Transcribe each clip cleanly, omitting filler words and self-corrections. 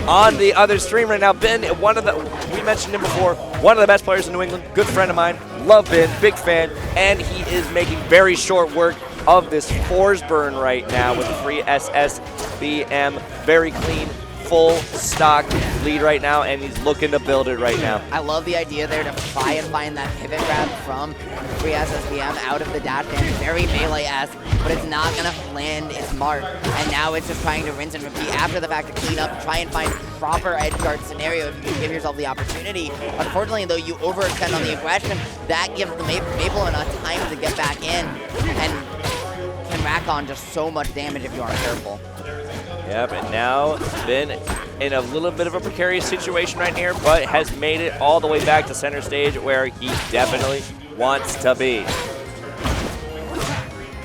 On the other stream right now, Ben, we mentioned him before, one of the best players in New England, good friend of mine, love Ben, big fan, and he is making very short work of this Force burn right now with the FreeSSBM, very clean, full stock lead right now, and he's looking to build it right now. I love the idea there to try and find that pivot grab from FreeSSBM out of the dash dance, very melee-esque, but it's not going to land its mark. And now it's just trying to rinse and repeat after the fact to clean up, try and find proper edge guard scenario if you can give yourself the opportunity. Unfortunately, though, you overextend on the aggression. That gives the Maple enough time to get back in and can rack on just so much damage if you aren't careful. Yep, and now Ben in a little bit of a precarious situation right here, but has made it all the way back to center stage where he definitely wants to be.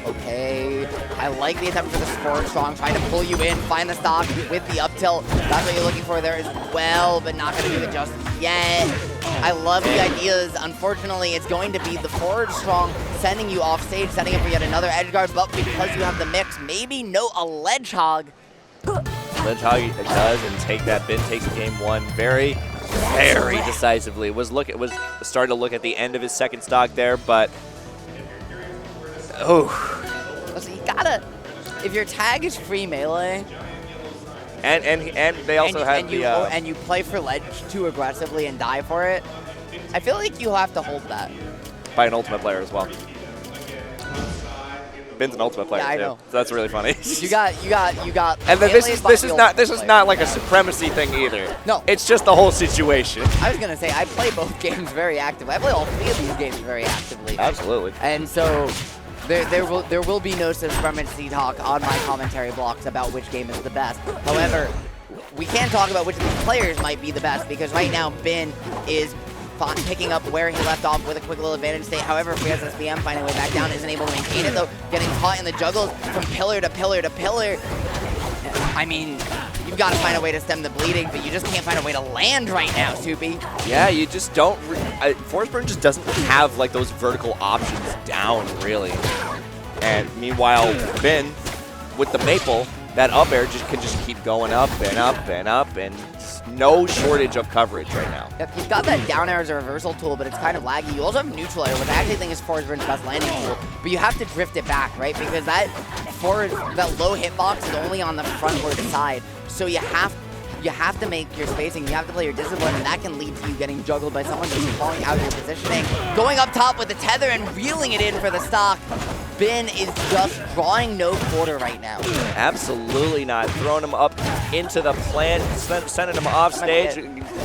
Okay, I like the attempt for the Spore Strong, trying to pull you in, find the stock with the up tilt. That's what you're looking for there as well, but not going to do it just yet. I love the ideas. Unfortunately, it's going to be the forward strong sending you off stage, setting up for yet another edge guard, but because you have the mix, maybe a ledge hog. Ledge hog does, and take that. Ben takes game one very decisively. Was starting to look at the end of his second stock there, but So you gotta, if your tag is free melee, and they also have and you play for ledge too aggressively and die for it, I feel like you have to hold that. By an ultimate player as well. Ben's an ultimate player, yeah, I too. know. So that's really funny. You got. And this is not like a supremacy thing either. No, it's just the whole situation. I was gonna say I play both games very actively. I play all three of these games very actively. Absolutely. And so there will be no supremacy talk on my commentary blocks about which game is the best. However, we can talk about which of these players might be the best because right now Ben is picking up where he left off with a quick little advantage state. However, FreeSSBM finding a way back down, isn't able to maintain it though, getting caught in the juggles from pillar to pillar to pillar. I mean, you've got to find a way to stem the bleeding, but you just can't find a way to land right now, Soupy. Yeah, you just don't. Force burn just doesn't have like those vertical options down really. And meanwhile, Ben with the Maple, that up air can just keep going up and up and up, and no shortage of coverage right now. Yep, he's got that down air as a reversal tool, but it's kind of laggy. You also have neutral air, which I actually think is Force Burn's best landing tool, but you have to drift it back, right? Because that low hitbox is only on the frontward side, so you have to make your spacing, you have to play your discipline, and that can lead to you getting juggled by someone just falling out of your positioning. Going up top with the tether and reeling it in for the stock. Bin is just drawing no quarter right now. Absolutely not. Throwing him up into the plant, sending him off stage.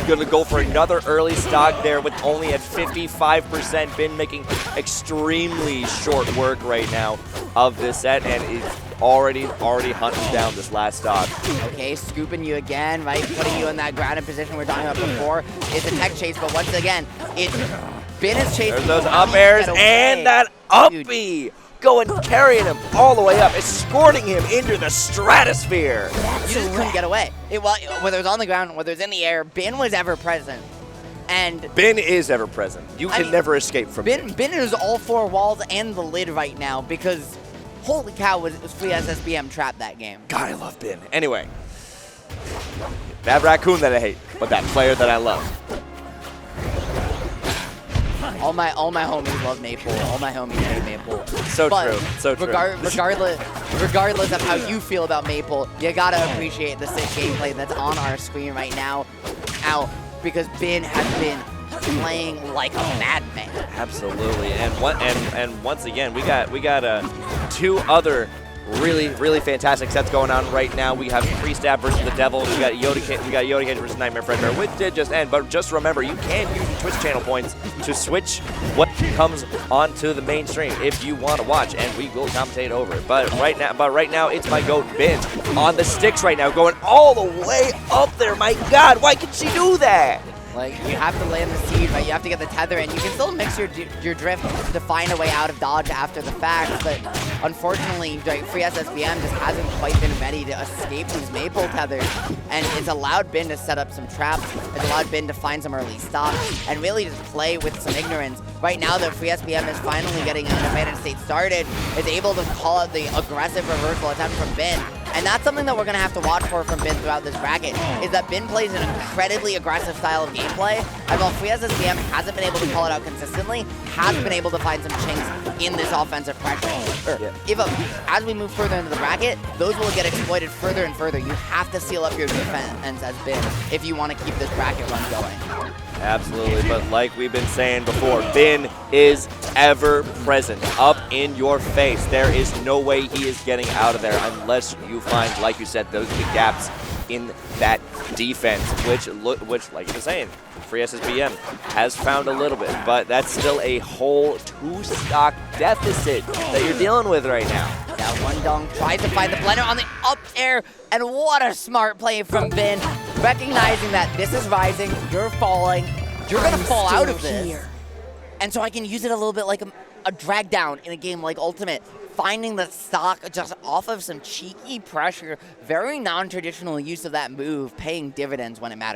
Going to go for another early stock there with only at 55%. Bin making extremely short work right now of this set, and is already hunting down this last stock. Okay, scooping you again, right? Putting you in that grounded position we were talking about before. It's a tech chase, but once again, Bin is chasing. There's those up airs and that uppy. Going, carrying him all the way up, escorting him into the stratosphere. You just couldn't get away. Whether it was on the ground, whether it was in the air, Bin was ever present. And Bin is ever present. You can never escape from Bin. Bin is all four walls and the lid right now because, holy cow, was FreeSSBM trapped that game. God, I love Bin. Anyway, that raccoon that I hate, but that player that I love. All my homies love Maple. All my homies hate Maple. So true. So true. Regardless of how you feel about Maple, you gotta appreciate the sick gameplay that's on our screen right now. Because Bin has been playing like a madman. Absolutely. And once again, we got two other really fantastic sets going on right now. We have Freestab versus the Devil. We got Yoda Cage versus Nightmare Fredbear, which did just end. But just remember, you can use your Twitch channel points to switch what comes onto the mainstream if you want to watch, and we will commentate over it. But right now, it's my goat Bin on the sticks right now, going all the way up there. My God, why could she do that? Like, you have to land the seed, right? You have to get the tether in. You can still mix your drift to find a way out of dodge after the fact, but unfortunately, FreeSSBM just hasn't quite been ready to escape these Maple tethers, and it's allowed Bin to set up some traps. It's allowed Bin to find some early stock and really just play with some ignorance. Right now, that FreeSSBM is finally getting an advantage state started, is able to call out the aggressive reversal attempt from Bin. And that's something that we're going to have to watch for from Bin throughout this bracket, is that Bin plays an incredibly aggressive style of gameplay, and while FreeSSBM hasn't been able to call it out consistently, has been able to find some chinks in this offensive pressure. As we move further into the bracket, those will get exploited further and further. You have to seal up your defense as Bin if you want to keep this bracket run going. Absolutely, but like we've been saying before, Bin is ever present, up in your face. There is no way he is getting out of there unless you find, like you said, those big gaps in that defense, which like you were saying, FreeSSBM has found a little bit, but that's still a whole 2-stock deficit that you're dealing with right now. That one dong tries to find the blender on the up air, and what a smart play from Bin, recognizing that this is rising, you're falling, you're gonna fall out of this, and so I can use it a little bit like a drag down in a game like Ultimate, finding the stock just off of some cheeky pressure, very non-traditional use of that move, paying dividends when it matters.